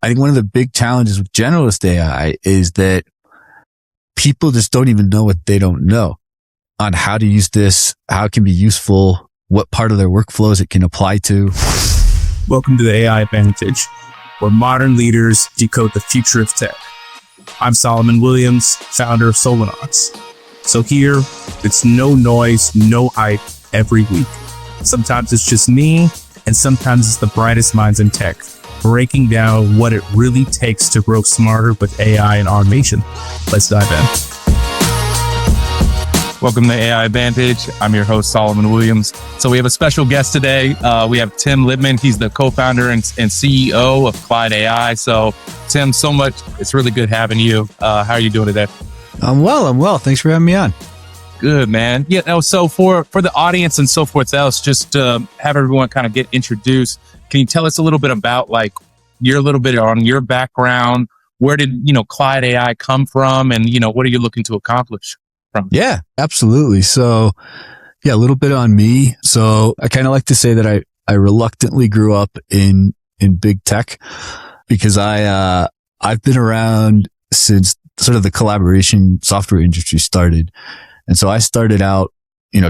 I think one of the big challenges with generalist AI is that people just don't even know what they don't know on how to use this, how it can be useful, what part of their workflows it can apply to. Welcome to the AI Advantage, where modern leaders decode the future of tech. I'm Solomon Williams, founder of Solonauts. So here, it's no noise, no hype every week. Sometimes it's just me, and sometimes it's the brightest minds in tech, breaking down what it really takes to grow smarter with AI and automation. Let's dive in. Welcome to AI Advantage. I'm your host, Solomon Williams. So we have a special guest today. We have Tim Lidman. He's the co-founder and CEO of Clyde AI. So Tim, so much. It's really good having you. How are you doing today? I'm well. Thanks for having me on. Good, man. Yeah. No, so for the audience and so forth else, just have everyone kind of get introduced. Can you tell us a little bit about a little bit on your background? Where did, Clyde AI come from? And, what are you looking to accomplish from? Yeah, absolutely. So yeah, a little bit on me. So I kind of like to say that I reluctantly grew up in big tech because I've been around since sort of the collaboration software industry started. And so I started out,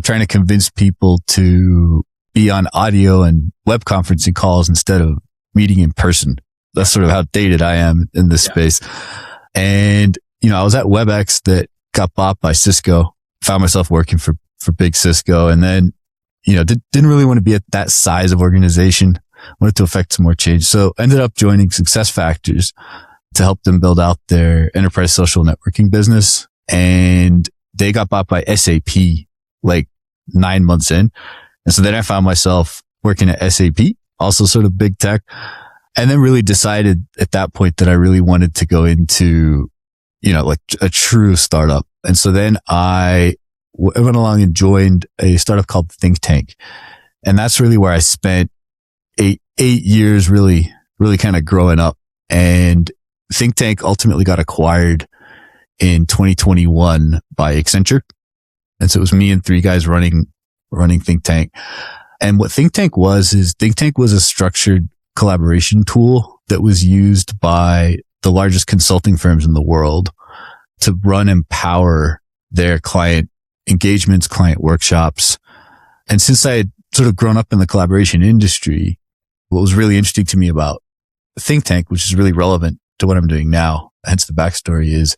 trying to convince people to be on audio and web conferencing calls instead of meeting in person. That's sort of how dated I am in this space. And, I was at WebEx that got bought by Cisco, found myself working for big Cisco. And then, didn't really want to be at that size of organization, wanted to affect some more change. So ended up joining SuccessFactors to help them build out their enterprise social networking business. And they got bought by SAP like 9 months in. And so then I found myself working at SAP, also sort of big tech, and then really decided at that point that I really wanted to go into, like a true startup. And so then I went along and joined a startup called Think Tank. And that's really where I spent eight years really kind of growing up. And Think Tank ultimately got acquired in 2021 by Accenture. And so it was me and three guys running Think Tank. And what Think Tank was a structured collaboration tool that was used by the largest consulting firms in the world to run and power their client engagements, client workshops. And since I had sort of grown up in the collaboration industry, what was really interesting to me about Think Tank, which is really relevant to what I'm doing now, hence the backstory, is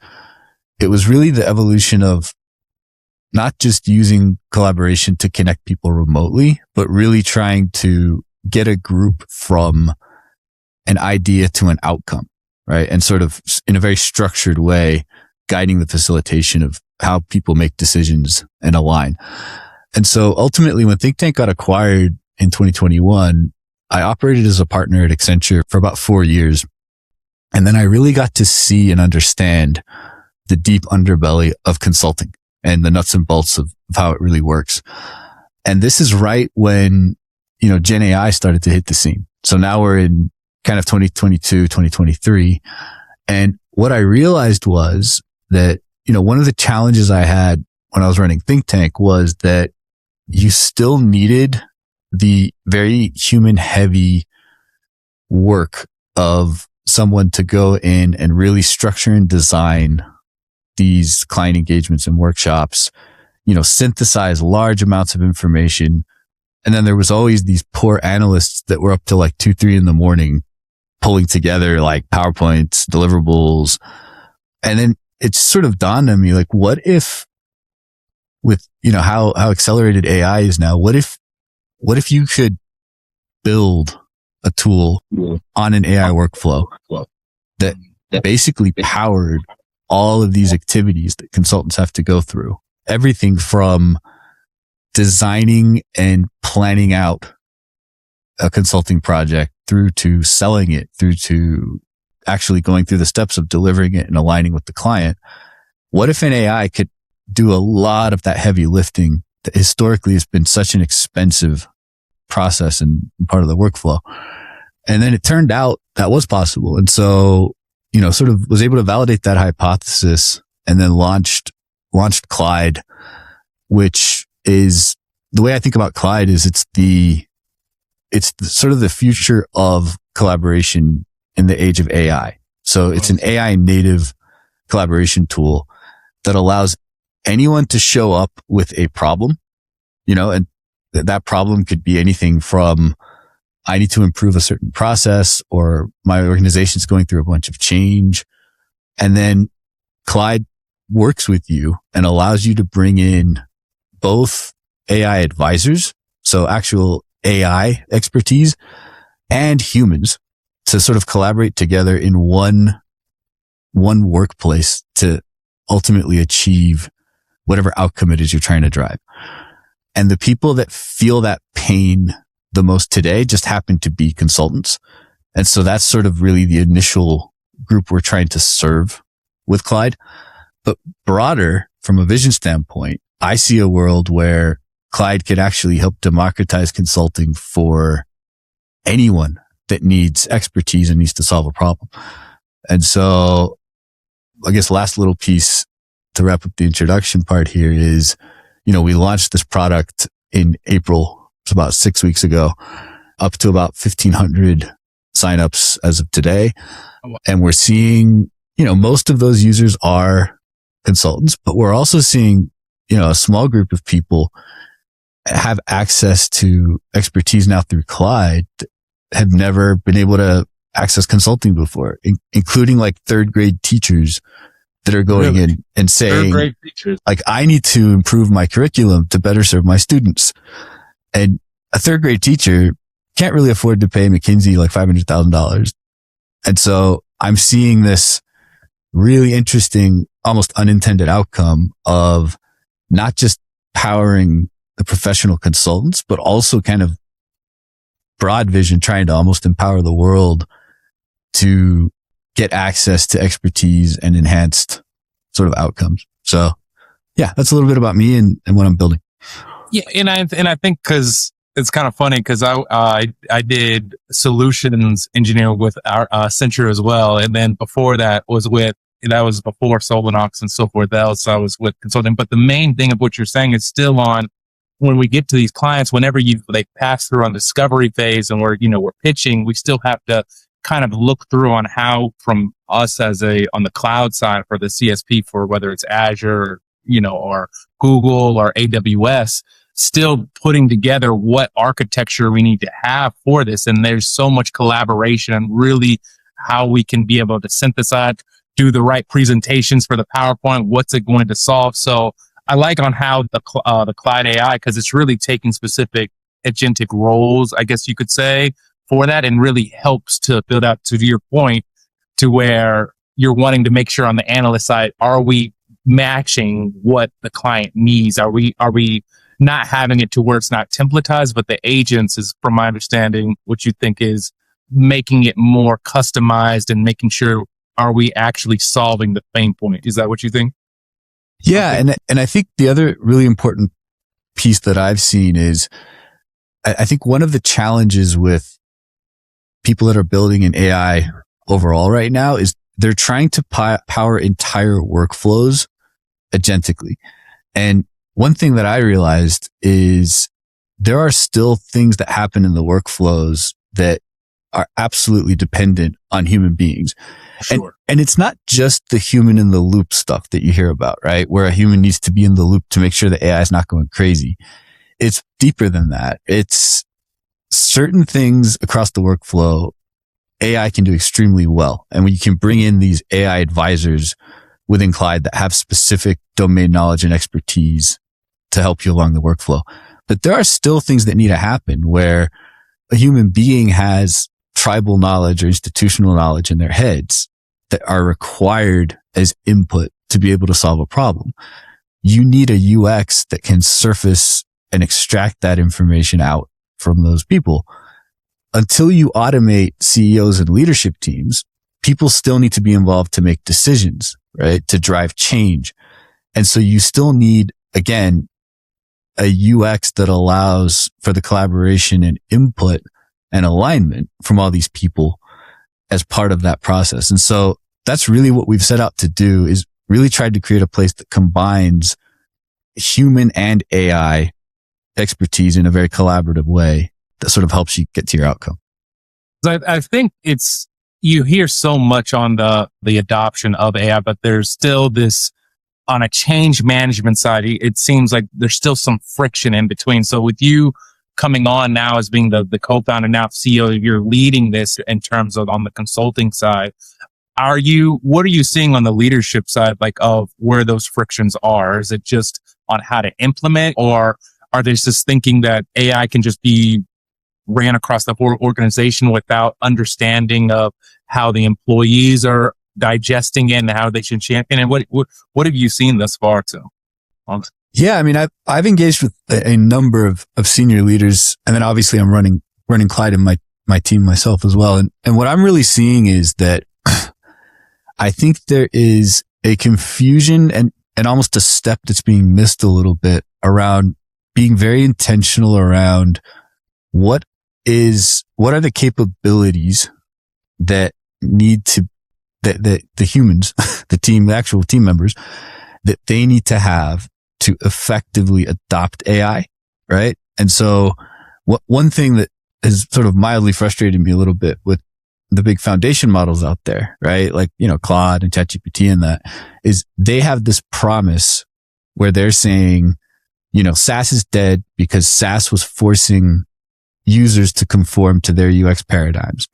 it was really the evolution of not just using collaboration to connect people remotely, but really trying to get a group from an idea to an outcome, right? And sort of in a very structured way, guiding the facilitation of how people make decisions and align. And so ultimately, when Think Tank got acquired in 2021, I operated as a partner at Accenture for about 4 years. And then I really got to see and understand the deep underbelly of consulting and the nuts and bolts of how it really works. And this is right when, Gen AI started to hit the scene. So now we're in kind of 2022, 2023. And what I realized was that, one of the challenges I had when I was running Think Tank was that you still needed the very human heavy work of someone to go in and really structure and design these client engagements and workshops, synthesize large amounts of information. And then there was always these poor analysts that were up till like 2-3 in the morning pulling together like PowerPoints, deliverables. And then it sort of dawned on me, like, what if with, how accelerated AI is now, what if you could build a tool on an AI workflow that basically powered all of these activities that consultants have to go through? Everything from designing and planning out a consulting project through to selling it, through to actually going through the steps of delivering it and aligning with the client. What if an AI could do a lot of that heavy lifting that historically has been such an expensive process and part of the workflow? And then it turned out that was possible. And so, sort of was able to validate that hypothesis and then launched Clyde, which is the way I think about Clyde is it's the sort of the future of collaboration in the age of AI. So it's an AI native collaboration tool that allows anyone to show up with a problem, and that problem could be anything from I need to improve a certain process, or my organization's going through a bunch of change. And then Clyde works with you and allows you to bring in both AI advisors, so actual AI expertise, and humans to sort of collaborate together in one workplace to ultimately achieve whatever outcome it is you're trying to drive. And the people that feel that pain the most today just happen to be consultants. And so that's sort of really the initial group we're trying to serve with Clyde. But broader, from a vision standpoint, I see a world where Clyde could actually help democratize consulting for anyone that needs expertise and needs to solve a problem. And so I guess last little piece to wrap up the introduction part here is, we launched this product in April. It's about 6 weeks ago, up to about 1,500 signups as of today. And we're seeing, most of those users are consultants, but we're also seeing, a small group of people have access to expertise now through Clyde that have never been able to access consulting before, including like third grade teachers that are going in and saying, like, I need to improve my curriculum to better serve my students. And a third grade teacher can't really afford to pay McKinsey like $500,000. And so I'm seeing this really interesting, almost unintended outcome of not just powering the professional consultants, but also kind of broad vision, trying to almost empower the world to get access to expertise and enhanced sort of outcomes. So yeah, that's a little bit about me and what I'm building. Yeah. And I think cause it's kind of funny because I did solutions engineering with our Accenture as well. And then before that was before Solenox and so forth else. I was with consulting, but the main thing of what you're saying is still on when we get to these clients, whenever they pass through on discovery phase and we're pitching, we still have to kind of look through on how from us on the cloud side for the CSP for whether it's Azure, or Google or AWS, still putting together what architecture we need to have for this. And there's so much collaboration and really how we can be able to synthesize, do the right presentations for the PowerPoint. What's it going to solve? So I like on how the Clyde AI, because it's really taking specific agentic roles, I guess you could say, for that, and really helps to build out, to your point, to where you're wanting to make sure on the analyst side, are we matching what the client needs? Are we not having it to where it's not templatized, but the agents is, from my understanding, what you think is making it more customized and making sure, are we actually solving the pain point? Is that what you think? Yeah. Okay. And I think the other really important piece that I've seen is I think one of the challenges with people that are building an AI overall right now is they're trying to power entire workflows agentically. And one thing that I realized is there are still things that happen in the workflows that are absolutely dependent on human beings. Sure. And it's not just the human in the loop stuff that you hear about, right? Where a human needs to be in the loop to make sure the AI is not going crazy. It's deeper than that. It's certain things across the workflow AI can do extremely well. And when you can bring in these AI advisors within Clyde that have specific domain knowledge and expertise to help you along the workflow. But there are still things that need to happen where a human being has tribal knowledge or institutional knowledge in their heads that are required as input to be able to solve a problem. You need a UX that can surface and extract that information out from those people. Until you automate CEOs and leadership teams, people still need to be involved to make decisions, right? To drive change. And so you still need, again, a UX that allows for the collaboration and input and alignment from all these people as part of that process. And so that's really what we've set out to do, is really tried to create a place that combines human and AI expertise in a very collaborative way that sort of helps you get to your outcome. I think it's you hear so much on the adoption of AI, but there's still this on a change management side. It seems like there's still some friction in between. So with you coming on now as being the co-founder, now CEO, you're leading this in terms of on the consulting side. What are you seeing on the leadership side, like of where those frictions are? Is it just on how to implement, or are they just thinking that AI can just be ran across the whole organization without understanding of how the employees are digesting it and how they should champion it? What have you seen thus far too? Yeah, I mean, I've engaged with a number of senior leaders, and then obviously I'm running Clyde and my team myself as well. And what I'm really seeing is that I think there is a confusion and almost a step that's being missed a little bit around being very intentional around what are the capabilities that the humans, the actual team members, that they need to have to effectively adopt AI, right? And so one thing that has sort of mildly frustrated me a little bit with the big foundation models out there, right? Like, Claude and ChatGPT and that, is they have this promise where they're saying, SaaS is dead because SaaS was forcing users to conform to their UX paradigms.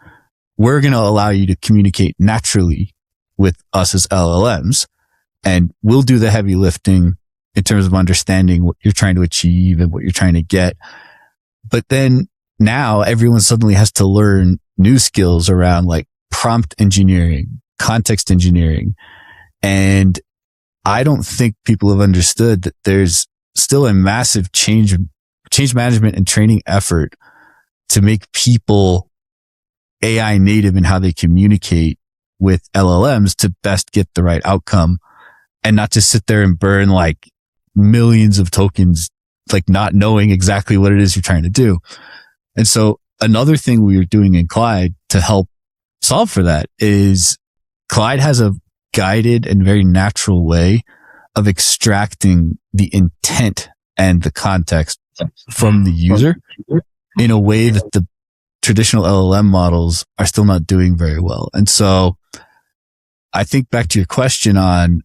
We're going to allow you to communicate naturally with us as LLMs, and we'll do the heavy lifting in terms of understanding what you're trying to achieve and what you're trying to get. But then now everyone suddenly has to learn new skills around like prompt engineering, context engineering. And I don't think people have understood that there's still a massive change management and training effort to make people AI native in how they communicate with LLMs to best get the right outcome, and not just sit there and burn like millions of tokens, like not knowing exactly what it is you're trying to do. And so another thing we are doing in Clyde to help solve for that is Clyde has a guided and very natural way of extracting the intent and the context from the user in a way that the traditional LLM models are still not doing very well. And so I think back to your question on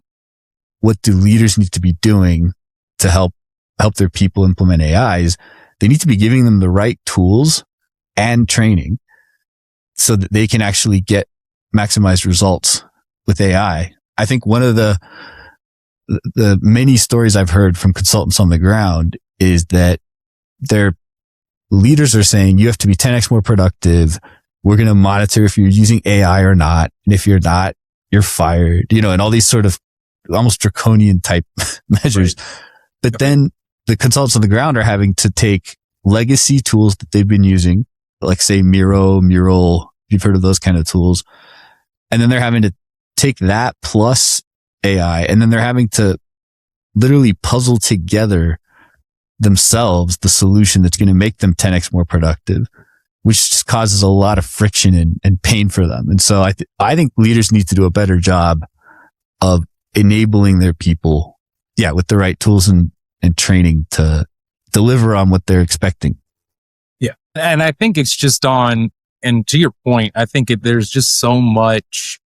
what do leaders need to be doing to help their people implement AIs, they need to be giving them the right tools and training so that they can actually get maximized results with AI. I think one of the many stories I've heard from consultants on the ground is that their leaders are saying you have to be 10x more productive. We're going to monitor if you're using AI or not. And if you're not, you're fired, and all these sort of almost draconian type measures. Right. But then the consultants on the ground are having to take legacy tools that they've been using, like say Miro, Mural, if you've heard of those kind of tools. And then they're having to take that plus AI, and then they're having to literally puzzle together themselves the solution that's going to make them 10x more productive, which just causes a lot of friction and pain for them. And so I think leaders need to do a better job of enabling their people, with the right tools and training to deliver on what they're expecting. Yeah. And I think it's just and to your point, I think there's just so much.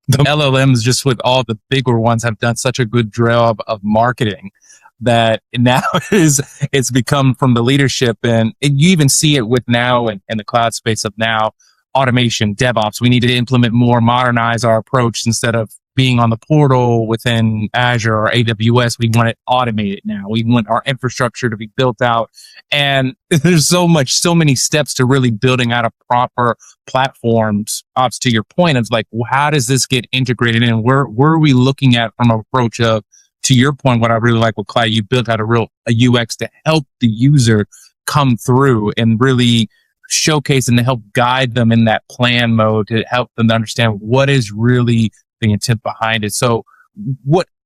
The LLMs, just with all the bigger ones, have done such a good job of marketing that now it's become from the leadership, and you even see it with now in the cloud space of now automation, DevOps. We need to implement more, modernize our approach. Instead of being on the portal within Azure or AWS, we want it automated now. We want our infrastructure to be built out. And there's so many steps to really building out a proper platforms. Ops, to your point, of like, well, how does this get integrated in? Where are we looking at from an approach of, to your point, what I really like with Clyde, you built out a UX to help the user come through and really showcase and to help guide them in that plan mode, to help them to understand what is really the intent behind it. So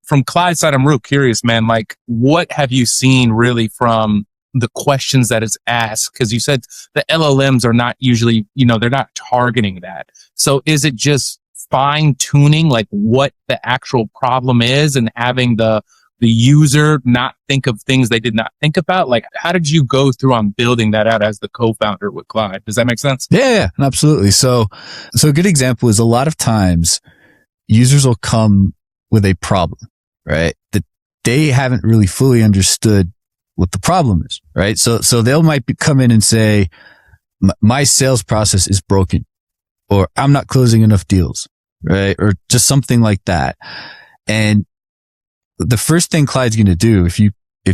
from Clyde's side, I'm real curious, man, like what have you seen really from the questions that is asked? Because you said the LLMs are not usually, they're not targeting that. So is it just fine tuning like what the actual problem is and having the the user not think of things they did not think about? Like, how did you go through on building that out as the co-founder with Clyde? Does that make sense? Yeah, absolutely. So a good example is a lot of times users will come with a problem, right? That they haven't really fully understood what the problem is, right? So they'll come in and say, my sales process is broken, or I'm not closing enough deals, right? Or just something like that. And the first thing Clyde's going to do, if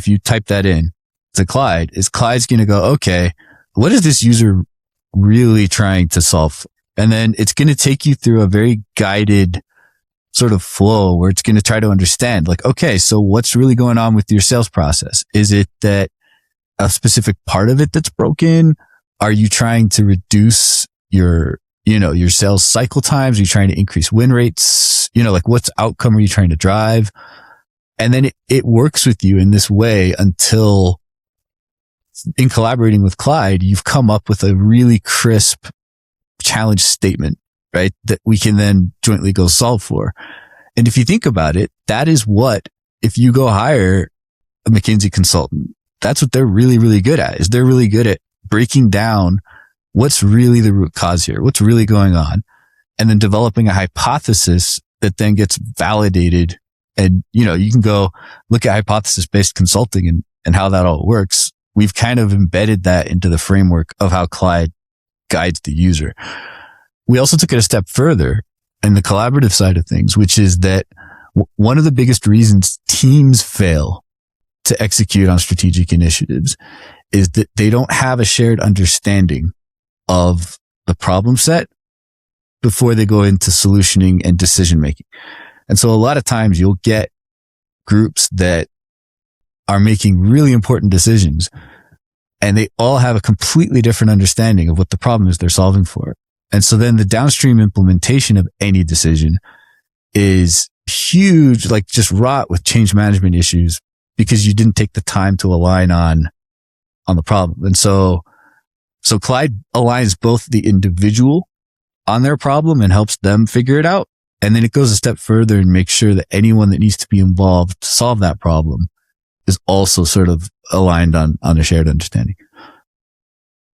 you type that in to Clyde, is Clyde's going to go, okay, what is this user really trying to solve? And then it's going to take you through a very guided sort of flow where it's going to try to understand, like, okay, so what's really going on with your sales process? Is it that a specific part of it that's broken? Are you trying to reduce your sales cycle times? Are you trying to increase win rates? Like, what's outcome are you trying to drive? And then it works with you in this way until, in collaborating with Clyde, you've come up with a really crisp challenge statement, right? That we can then jointly go solve for. And if you think about it, that is what, if you go hire a McKinsey consultant, that's what they're really, really good at, is they're really good at breaking down what's really the root cause here, what's really going on, and then developing a hypothesis that then gets validated. And, you can go look at hypothesis-based consulting and how that all works. We've kind of embedded that into the framework of how Clyde guides the user. We also took it a step further in the collaborative side of things, which is that one of the biggest reasons teams fail to execute on strategic initiatives is that they don't have a shared understanding of the problem set before they go into solutioning and decision making. And so a lot of times you'll get groups that are making really important decisions and they all have a completely different understanding of what the problem is they're solving for. And so then the downstream implementation of any decision is huge, like just wrought with change management issues because you didn't take the time to align on the problem. And so Clyde aligns both the individual on their problem and helps them figure it out. And then it goes a step further and makes sure that anyone that needs to be involved to solve that problem is also sort of aligned on a shared understanding.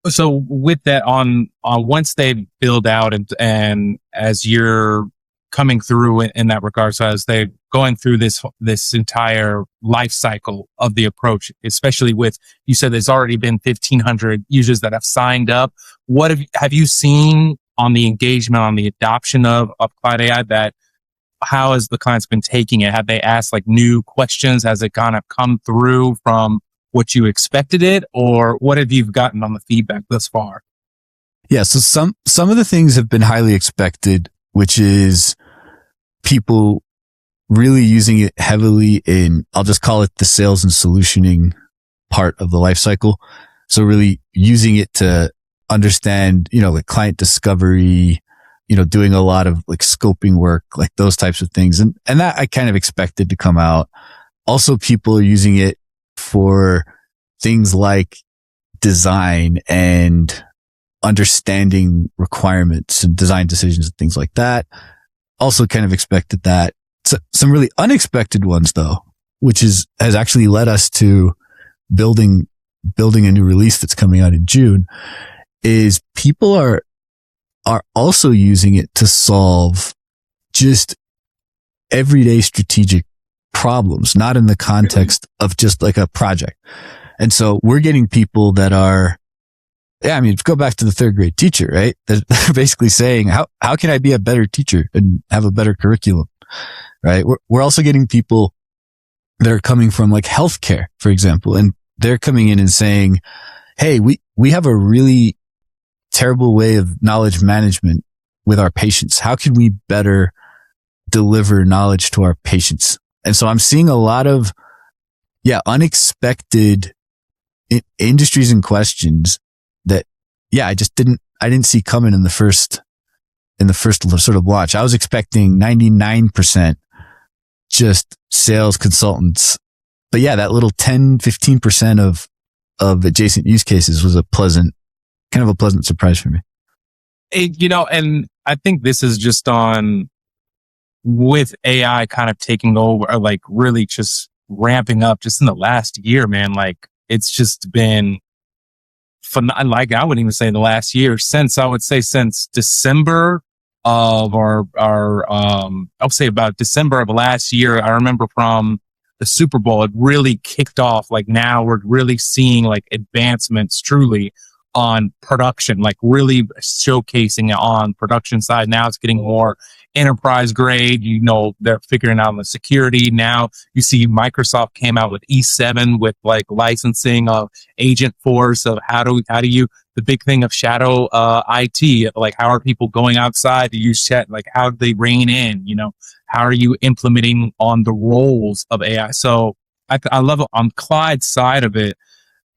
So with that, on once they build out and as you're coming through in that regard, so as they're going through this entire life cycle of the approach, especially with, you said there's already been 1,500 users that have signed up. What have you seen on the engagement, on the adoption of Clyde AI, that how has the clients been taking it? Have they asked like new questions? Has it kind of come through from what you expected it, or what have you gotten on the feedback thus far? Yeah. So some of the things have been highly expected, which is people really using it heavily in, I'll just call it the sales and solutioning part of the life cycle. So really using it to understand, like client discovery, doing a lot of like scoping work, like those types of things. And that I kind of expected to come out. Also, people are using it for things like design and understanding requirements and design decisions and things like that. Also kind of expected that. So, some really unexpected ones though, which has actually led us to building a new release that's coming out in June, is people are also using it to solve just everyday strategic problems, not in the context of just like a project. And so we're getting people that are, go back to the third grade teacher, right? They're basically saying, how can I be a better teacher and have a better curriculum, right? We're also getting people that are coming from like healthcare, for example, and they're coming in and saying, hey, we have a really terrible way of knowledge management with our patients. How can we better deliver knowledge to our patients? And so I'm seeing a lot of, unexpected industries and questions that, I didn't see coming in the first sort of launch. I was expecting 99% just sales consultants. But that little 10, 15% of adjacent use cases was a pleasant surprise for me. And I think this is just on with AI kind of taking over, or like really just ramping up just in the last year, man. Like it's just been like I wouldn't even say the last year, since December of I would say about December of last year. I remember from the Super Bowl, it really kicked off. Like now we're really seeing like advancements truly on production, like really showcasing it on production side. Now it's getting more enterprise grade. You know, they're figuring out the security. Now you see Microsoft came out with E7 with like licensing of Agent Force of how do you, the big thing of shadow IT, like how are people going outside to use chat? Like how do they rein in, you know, how are you implementing on the roles of AI? So I love it on Clyde's side of it.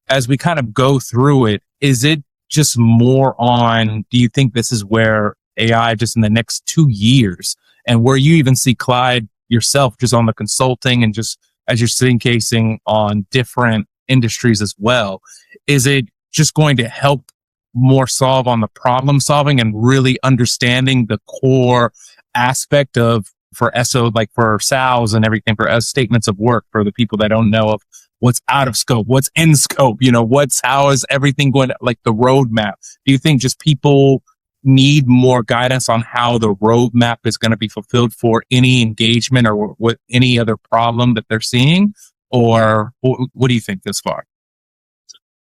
As we kind of go through it, is it just more on, do you think this is where AI just in the next 2 years, and where you even see Clyde yourself just on the consulting and just as you're sitting casing on different industries as well, is it just going to help more solve on the problem solving and really understanding the core aspect of for SO, like for SALs and everything, for statements of work, for the people that don't know of what's out of scope, what's in scope, you know, how is everything going to, like the roadmap? Do you think just people need more guidance on how the roadmap is going to be fulfilled for any engagement or what any other problem that they're seeing? Or what do you think this far?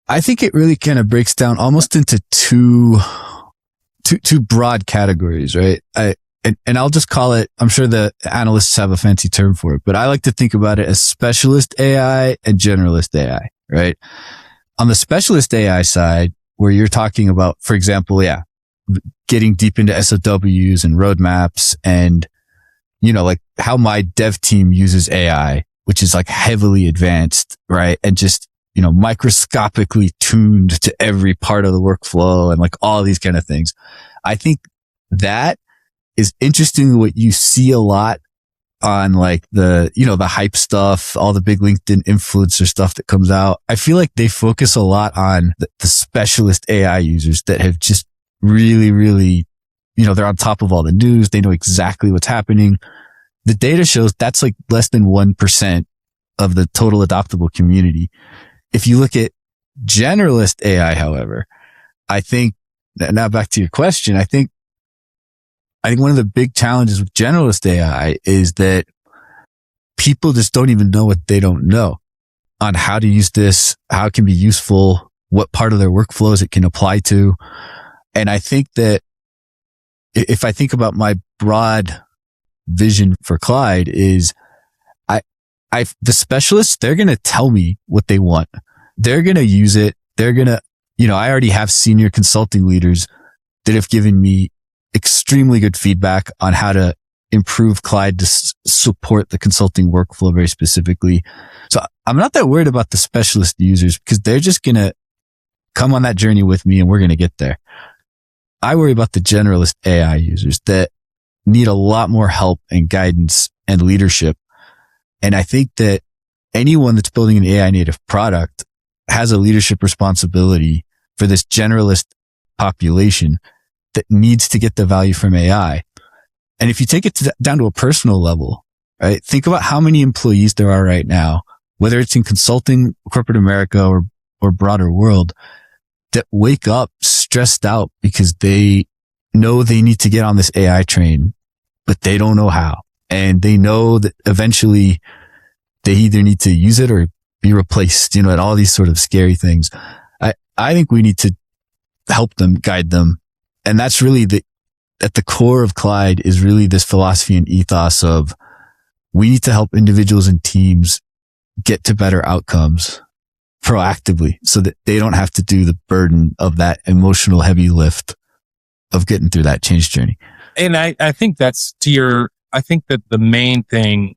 I think it really kind of breaks down almost into two broad categories, right? And I'll just call it, I'm sure the analysts have a fancy term for it, but I like to think about it as specialist AI and generalist AI, right? On the specialist AI side, where you're talking about, for example, getting deep into SOWs and roadmaps and, you know, like how my dev team uses AI, which is like heavily advanced, right? And just, you know, microscopically tuned to every part of the workflow and like all these kind of things. I think that is interesting. What you see a lot on like the, you know, the hype stuff, all the big LinkedIn influencer stuff that comes out. I feel like they focus a lot on the specialist AI users that have just really, really, you know, they're on top of all the news. They know exactly what's happening. The data shows that's like less than 1% of the total adoptable community. If you look at generalist AI, however, I think, now back to your question, I think one of the big challenges with generalist AI is that people just don't even know what they don't know on how to use this, how it can be useful, what part of their workflows it can apply to. And I think that if I think about my broad vision for Clyde is the specialists, they're going to tell me what they want. They're going to use it. They're going to, you know, I already have senior consulting leaders that have given me extremely good feedback on how to improve Clyde to support the consulting workflow very specifically. So I'm not that worried about the specialist users because they're just going to come on that journey with me and we're going to get there. I worry about the generalist AI users that need a lot more help and guidance and leadership. And I think that anyone that's building an AI native product has a leadership responsibility for this generalist population that needs to get the value from AI. And if you take it down to a personal level, right? Think about how many employees there are right now, whether it's in consulting, corporate America or broader world, that wake up stressed out because they know they need to get on this AI train, but they don't know how. And they know that eventually they either need to use it or be replaced, you know, and all these sort of scary things. I think we need to help them, guide them. And that's really at the core of Clyde is really this philosophy and ethos of we need to help individuals and teams get to better outcomes proactively so that they don't have to do the burden of that emotional heavy lift of getting through that change journey. And I think that's I think that the main thing,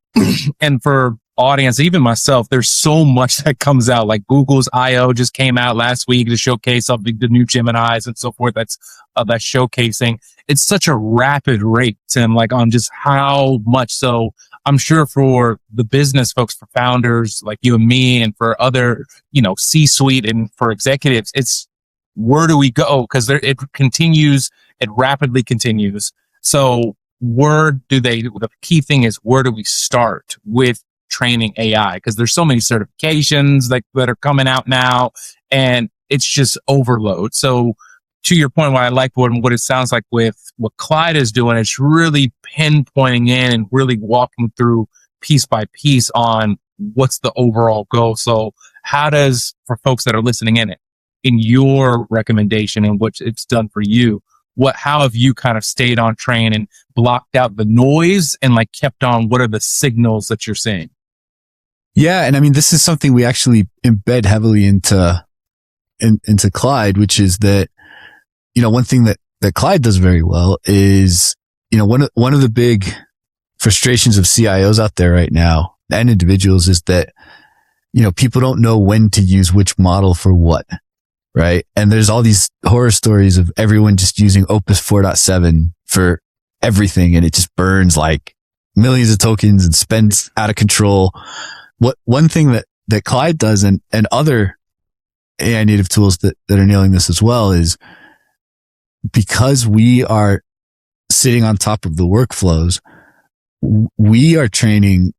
and for audience, even myself, there's so much that comes out. Like Google's I/O just came out last week to showcase of the new Geminis and so forth. That's showcasing. It's such a rapid rate, Tim, like on just how much. So I'm sure for the business folks, for founders like you and me, and for other, you know, C-suite and for executives, it's where do we go? Because it continues, it rapidly continues. So the key thing is, where do we start with training AI? Because there's so many certifications that are coming out now, and it's just overload. So to your point, what I like what it sounds like with what Clyde is doing, it's really pinpointing in and really walking through piece by piece on what's the overall goal. So how does, for folks that are listening in your recommendation and what it's done for you, how have you kind of stayed on train and blocked out the noise and like kept on what are the signals that you're seeing? Yeah. And I mean, this is something we actually embed heavily into Clyde, which is that, one thing that Clyde does very well is, one of the big frustrations of CIOs out there right now and individuals is that, people don't know when to use which model for what, right? And there's all these horror stories of everyone just using Opus 4.7 for everything. And it just burns like millions of tokens and spends out of control. One thing that Clyde does and other AI native tools that are nailing this as well is, because we are sitting on top of the workflows, we are training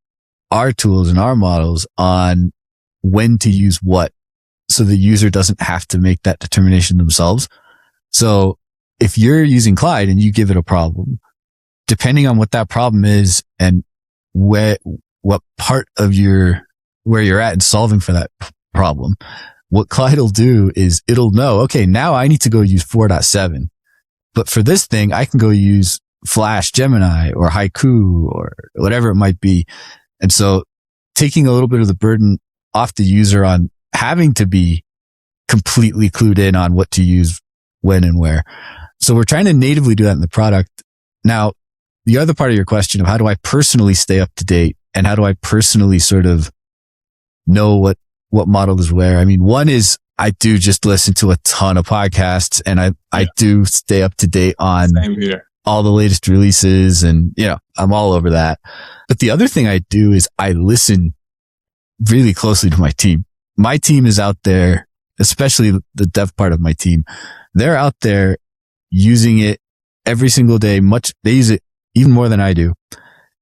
our tools and our models on when to use what, so the user doesn't have to make that determination themselves. So if you're using Clyde and you give it a problem, depending on what that problem is and what part of where you're at in solving for that problem, what Clyde will do is it'll know, okay, now I need to go use 4.7. But for this thing, I can go use Flash Gemini or Haiku or whatever it might be. And so taking a little bit of the burden off the user on having to be completely clued in on what to use when and where. So we're trying to natively do that in the product. Now, the other part of your question of how do I personally stay up to date and how do I personally sort of know what model is where? I mean, one is I do just listen to a ton of podcasts and I do stay up to date on all the latest releases and, I'm all over that. But the other thing I do is I listen really closely to my team. My team is out there, especially the dev part of my team. They're out there using it every single day. They use it even more than I do.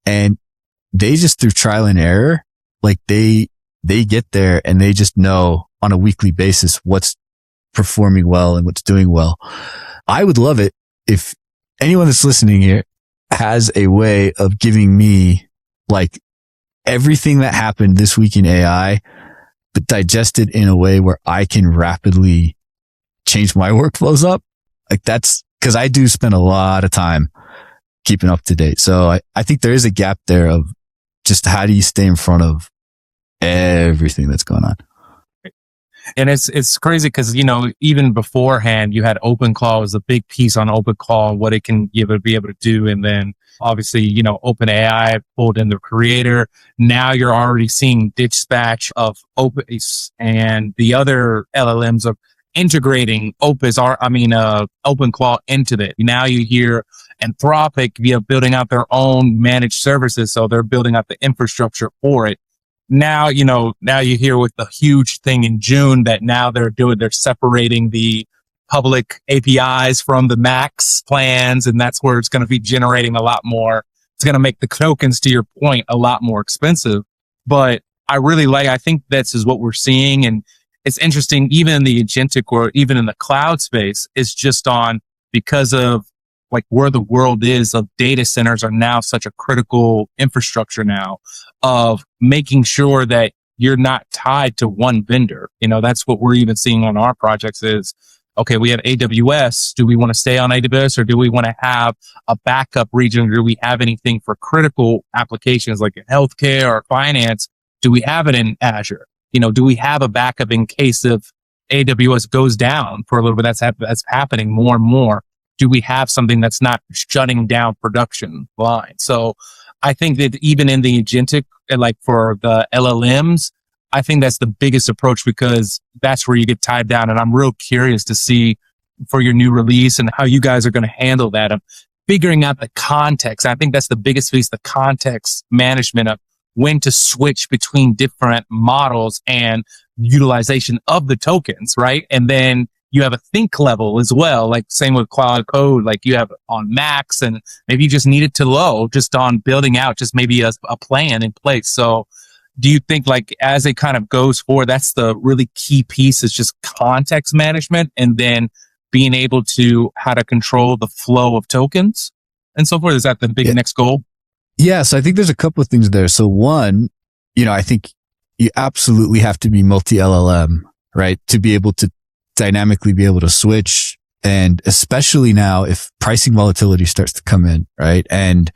And they just through trial and error, like they get there and they just know on a weekly basis what's performing well and what's doing well. I would love it if anyone that's listening here has a way of giving me like everything that happened this week in AI, but digested in a way where I can rapidly change my workflows up. Like that's because I do spend a lot of time keeping up to date. So I think there is a gap there of just how do you stay in front of everything that's going on. And it's crazy because, even beforehand, you had OpenClaw was a big piece on OpenClaw, what it can be able to do. And then obviously, OpenAI pulled in the creator. Now you're already seeing dispatch of Opus and the other LLMs of integrating OpenClaw into it. Now you hear Anthropic building out their own managed services. So they're building out the infrastructure for it. Now you hear with the huge thing in June that now they're separating the public APIs from the max plans. And that's where it's going to be generating a lot more. It's going to make the tokens, to your point, a lot more expensive. But I think this is what we're seeing. And it's interesting, even in the agentic or even in the cloud space, it's just because of like where the world is of data centers are now such a critical infrastructure now of making sure that you're not tied to one vendor. That's what we're even seeing on our projects is, okay, we have AWS. Do we want to stay on AWS or do we want to have a backup region? Do we have anything for critical applications like in healthcare or finance? Do we have it in Azure? Do we have a backup in case if AWS goes down for a little bit? That's happening more and more. Do we have something that's not shutting down production line? So I think that even in the agentic, like for the LLMs, I think that's the biggest approach because that's where you get tied down. And I'm real curious to see for your new release and how you guys are going to handle that of figuring out the context. I think that's the biggest piece, the context management of when to switch between different models and utilization of the tokens, right? And then you have a think level as well, like same with Cloud Code, like you have on max and maybe you just need it to low just on building out just maybe a plan in place. So do you think like as it kind of goes forward, that's the really key piece is just context management and then being able to how to control the flow of tokens and so forth? Is that the big next goal? Yeah. So I think there's a couple of things there. So one, I think you absolutely have to be multi-LLM, right? To be able to dynamically be able to switch. And especially now if pricing volatility starts to come in, right? And,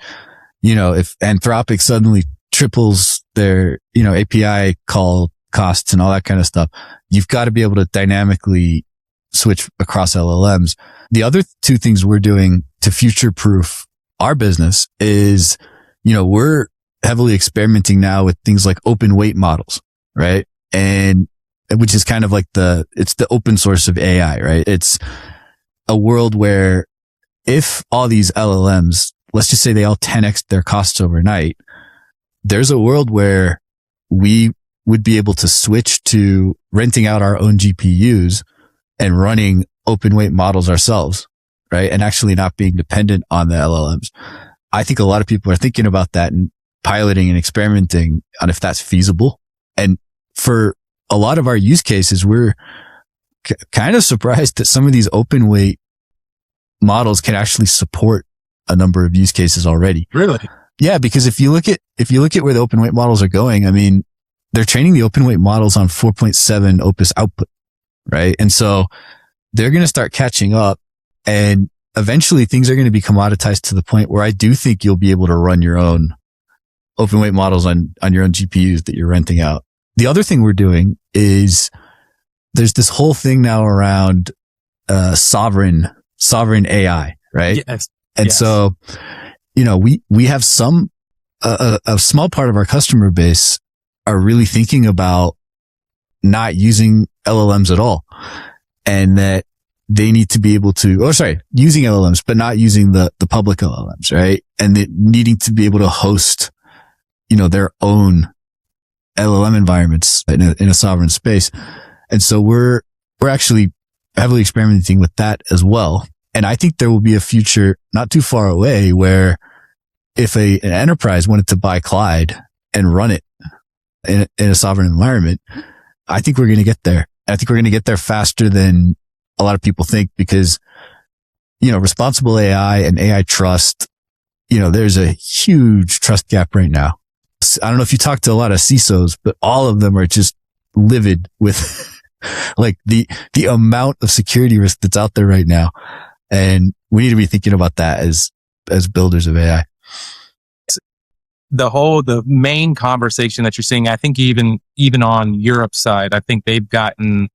if Anthropic suddenly triples their, API call costs and all that kind of stuff, you've got to be able to dynamically switch across LLMs. The other two things we're doing to future proof our business is, we're heavily experimenting now with things like open weight models, right? And which is kind of like it's the open source of AI, right? It's a world where if all these LLMs, let's just say they all 10x their costs overnight, there's a world where we would be able to switch to renting out our own GPUs and running open weight models ourselves, right? And actually not being dependent on the LLMs. I think a lot of people are thinking about that and piloting and experimenting on if that's feasible. And for a lot of our use cases, we're kind of surprised that some of these open weight models can actually support a number of use cases already. Really? Yeah, because if you look at where the open weight models are going, I mean, they're training the open weight models on 4.7 Opus output, right? And so they're going to start catching up, and eventually things are going to be commoditized to the point where I do think you'll be able to run your own open weight models on your own GPUs that you're renting out. The other thing we're doing is there's this whole thing now around sovereign AI, right? Yes. And so, we have a small part of our customer base are really thinking about not using LLMs at all, and that they need to be able to, using LLMs, but not using the public LLMs, right? And needing to be able to host, their own LLM environments in a sovereign space. And so we're actually heavily experimenting with that as well. And I think there will be a future not too far away where if an enterprise wanted to buy Clyde and run it in a sovereign environment, I think we're going to get there. I think we're going to get there faster than a lot of people think because, responsible AI and AI trust, there's a huge trust gap right now. I don't know if you talk to a lot of CISOs, but all of them are just livid with like the amount of security risk that's out there right now. And we need to be thinking about that as builders of AI. The main conversation that you're seeing, I think even on Europe's side, I think they've gotten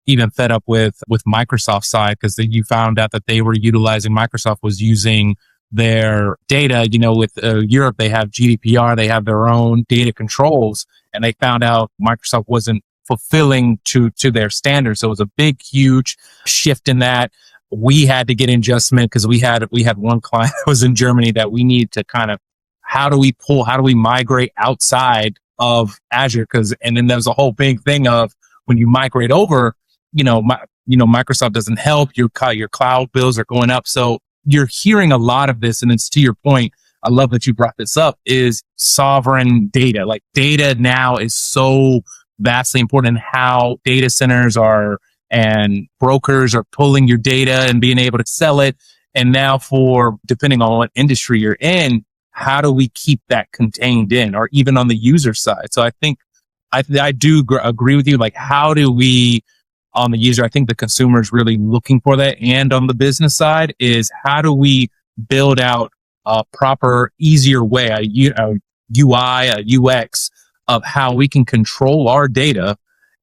even fed up with Microsoft's side because you found out that they were utilizing, Microsoft was using their data, with Europe, they have GDPR, they have their own data controls, and they found out Microsoft wasn't fulfilling to their standards. So it was a big, huge shift in that. We had to get an adjustment because we had one client that was in Germany that we need to kind of, how do we migrate outside of Azure? And then there was a whole big thing of when you migrate over, Microsoft doesn't help, your cloud bills are going up. So you're hearing a lot of this, and it's to your point. I love that you brought this up, is sovereign data. Like data now is so vastly important, how data centers are and brokers are pulling your data and being able to sell it. And now depending on what industry you're in, how do we keep that contained in, or even on the user side? So I think I do agree with you. Like, how do we, on the user, I think the consumer is really looking for that. And on the business side is how do we build out a proper, easier way, a UI, a UX of how we can control our data,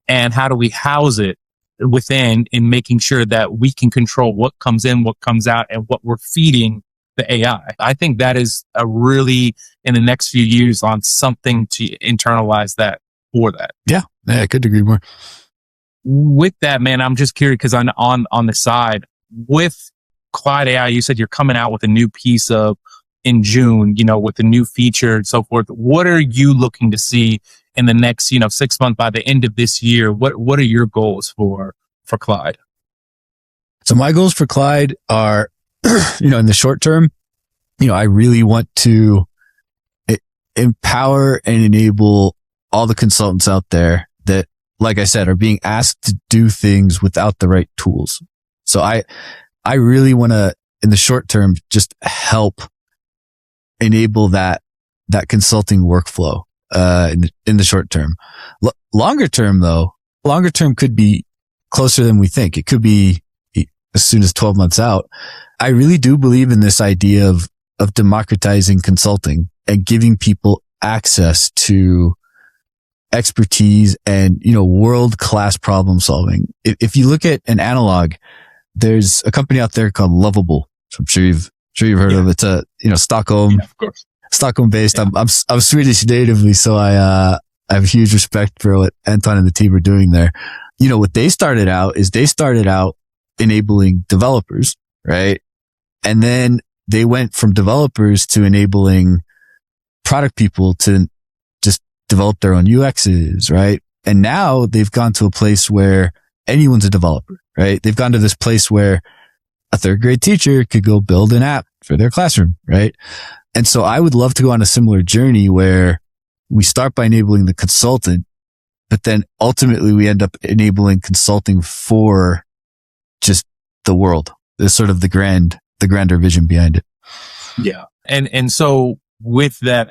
and how do we house it within, in making sure that we can control what comes in, what comes out, and what we're feeding the AI. I think that is a really, in the next few years, on something to internalize that for that. Yeah, I couldn't agree more. With that, man, I'm just curious because on the side with Clyde AI, you said you're coming out with a new piece in June, with a new feature and so forth. What are you looking to see in the next, 6 months by the end of this year? What are your goals for Clyde? So my goals for Clyde are, in the short term, I really want to empower and enable all the consultants out there that, like I said, are being asked to do things without the right tools. So I really want to, in the short term, just help enable that consulting workflow, in the short term. Longer term though, could be closer than we think. It could be as soon as 12 months out. I really do believe in this idea of democratizing consulting and giving people access to expertise and, world-class problem solving. If you look at an analog, there's a company out there called Lovable. So I'm sure you've heard of it. It's a, Stockholm, of course. Stockholm based. Yeah. I'm Swedish natively, so I have huge respect for what Anton and the team are doing there. What they started out enabling developers, right? And then they went from developers to enabling product people to just develop their own UXs, right? And now they've gone to a place where anyone's a developer, right? They've gone to this place where a third grade teacher could go build an app for their classroom, right? And so I would love to go on a similar journey where we start by enabling the consultant, but then ultimately we end up enabling consulting for just the world. There's sort of the grander vision behind it. Yeah. And so with that,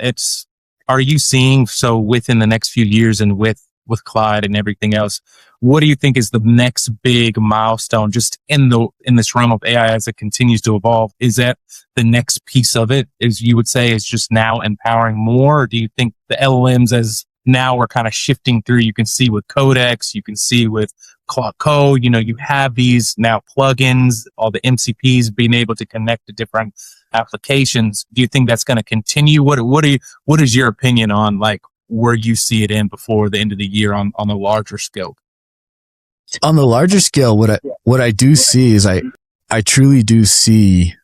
are you seeing, so within the next few years and with Clyde and everything else, what do you think is the next big milestone just in this realm of AI as it continues to evolve? Is that the next piece of it, is you would say, is just now empowering more? Or do you think the LLMs, as now we're kind of shifting through, you can see with Codex, you can see with Claude Code, you have these now plugins, all the MCPs being able to connect to different applications. Do you think that's going to continue? What is your opinion on like where you see it in before the end of the year on the larger scale? On the larger scale, what I do see is I truly do see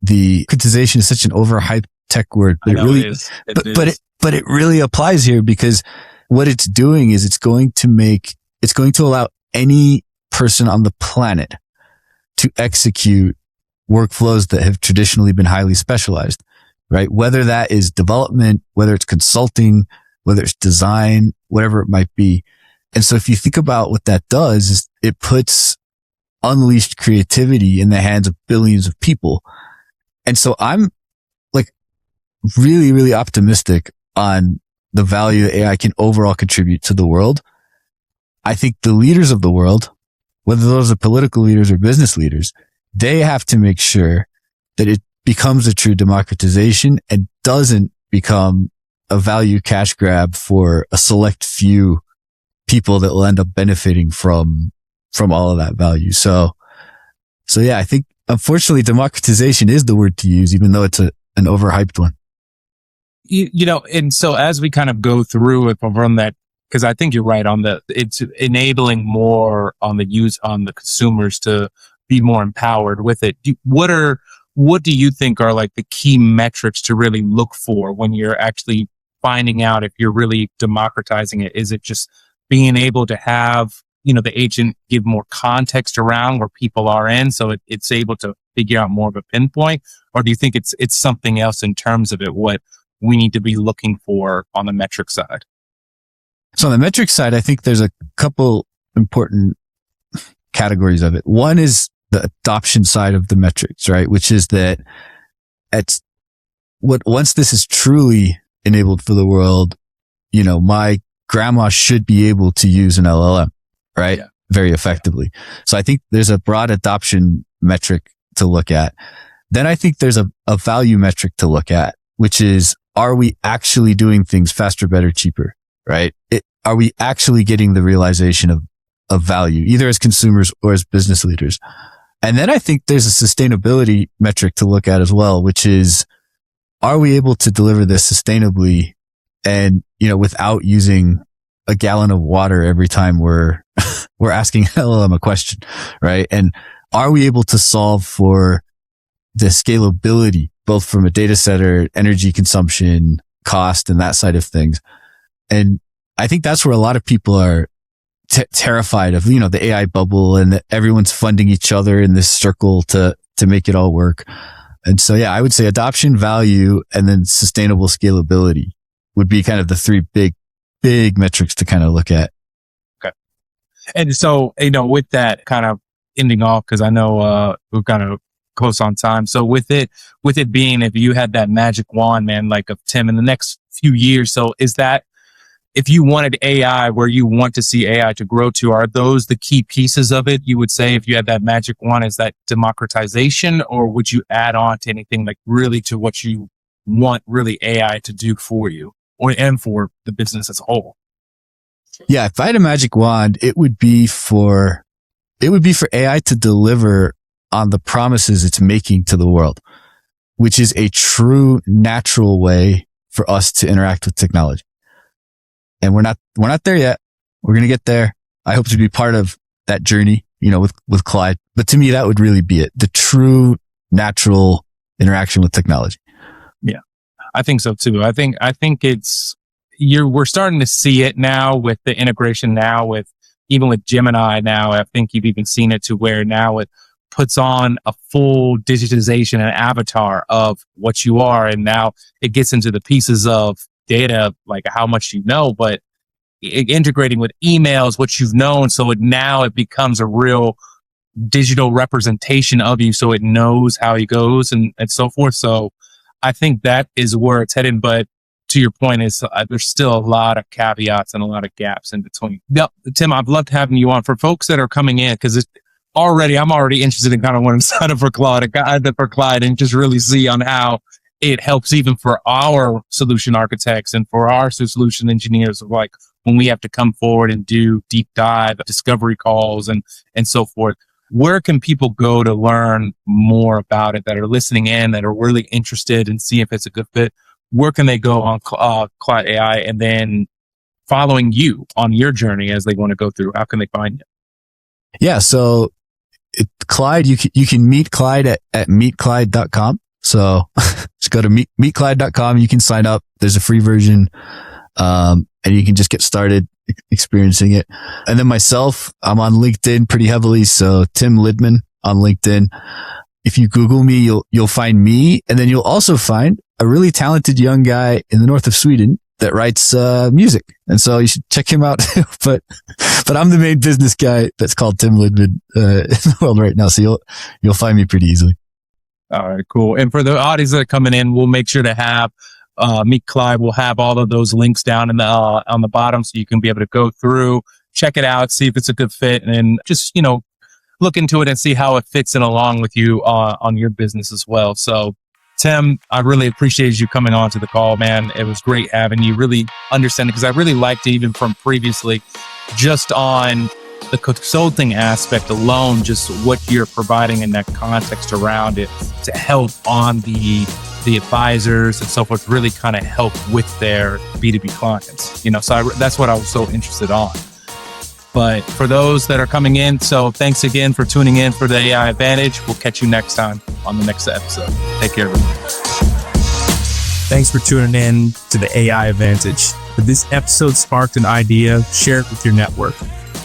the democratization is such an overhyped tech word, but but it really applies here, because what it's doing is it's going to allow any person on the planet to execute workflows that have traditionally been highly specialized, right? Whether that is development, whether it's consulting, whether it's design, whatever it might be. And so if you think about what that does, is it puts unleashed creativity in the hands of billions of people. And so I'm like really, really optimistic on the value that AI can overall contribute to the world. I think the leaders of the world, whether those are political leaders or business leaders, they have to make sure that it becomes a true democratization and doesn't become a value cash grab for a select few people that will end up benefiting from all of that value. So yeah, I think unfortunately democratization is the word to use, even though it's an overhyped one. And so as we kind of go through it from that, because I think you're right on it's enabling more on the consumers to be more empowered with it. What do you think are like the key metrics to really look for when you're actually finding out if you're really democratizing it? Is it just being able to have, the agent give more context around where people are in, so it's able to figure out more of a pinpoint? Or do you think it's something else in terms of it, what we need to be looking for on the metric side? So on the metric side, I think there's a couple important categories of it. One is the adoption side of the metrics, right? Which is that once this is truly enabled for the world, my grandma should be able to use an LLM, right? Yeah. Very effectively. So I think there's a broad adoption metric to look at. Then I think there's a value metric to look at, which is, are we actually doing things faster, better, cheaper, right? Are we actually getting the realization of value, either as consumers or as business leaders? And then I think there's a sustainability metric to look at as well, which is, are we able to deliver this sustainably and, without using a gallon of water every time we're asking LLM a question, right? And are we able to solve for the scalability, both from a data center, energy consumption, cost, and that side of things? And I think that's where a lot of people are terrified of, the AI bubble, and that everyone's funding each other in this circle to make it all work. And so, yeah, I would say adoption, value, and then sustainable scalability would be kind of the three big big metrics to kind of look at. And so, with that kind of ending off, because I know we're kind of close on time. So with it being, if you had that magic wand, man, like of Tim in the next few years, so is that, if you wanted AI where you want to see AI to grow to, are those the key pieces of it? You would say if you had that magic wand, is that democratization, or would you add on to anything like really to what you want really AI to do for you and for the business as a whole? Yeah, if I had a magic wand, it would be for AI to deliver on the promises it's making to the world, which is a true natural way for us to interact with technology. And we're not there yet. We're going to get there. I hope to be part of that journey, with Clyde. But to me, that would really be it. The true natural interaction with technology. Yeah, I think so too. I think we're starting to see it now with the integration now even with Gemini now. I think you've even seen it to where now it puts on a full digitization and avatar of what you are. And now it gets into the pieces of data, like how much you know, but integrating with emails, what you've known. So it becomes a real digital representation of you. So it knows how he goes and so forth. So I think that is where it's headed. But to your point is there's still a lot of caveats and a lot of gaps in between. Yep. Tim, I've loved having you on. For folks that are coming in, because I'm already interested in kind of wanting to sign up for Clyde and just really see on how it helps even for our solution architects and for our solution engineers, of like when we have to come forward and do deep dive discovery calls and so forth. Where can people go to learn more about it that are listening in, that are really interested and see if it's a good fit? Where can they go on Clyde AI and then following you on your journey as they want to go through? How can they find you? Yeah. So Clyde, you can meet Clyde at meetclyde.com. So just go to meetclyde.com. You can sign up. There's a free version. And you can just get started experiencing it. And then myself, I'm on LinkedIn pretty heavily. So Tim Lidman on LinkedIn. If you Google me, you'll find me. And then you'll also find a really talented young guy in the north of Sweden that writes music. And so you should check him out. but I'm the main business guy that's called Tim Lidman in the world right now. So you'll find me pretty easily. All right, cool. And for the audience that are coming in, we'll make sure to have Meet Clyde. We'll have all of those links down in the on the bottom, so you can be able to go through, check it out, see if it's a good fit, and just look into it and see how it fits in along with you on your business as well. So, Tim, I really appreciate you coming on to the call, man. It was great having you really understand it, because I really liked it even from previously, just on the consulting aspect alone, just what you're providing in that context around it to help on the advisors and so forth, really kind of help with their B2B clients, so that's what I was so interested on. But for those that are coming in, so thanks again for tuning in for the AI Advantage. We'll catch you next time on the next episode. Take care, everyone. Thanks for tuning in to the AI Advantage. If this episode sparked an idea, share it with your network.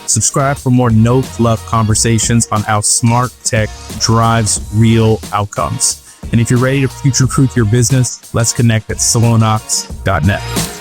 Subscribe for more no-fluff conversations on how smart tech drives real outcomes. And if you're ready to future-proof your business, let's connect at solonox.net.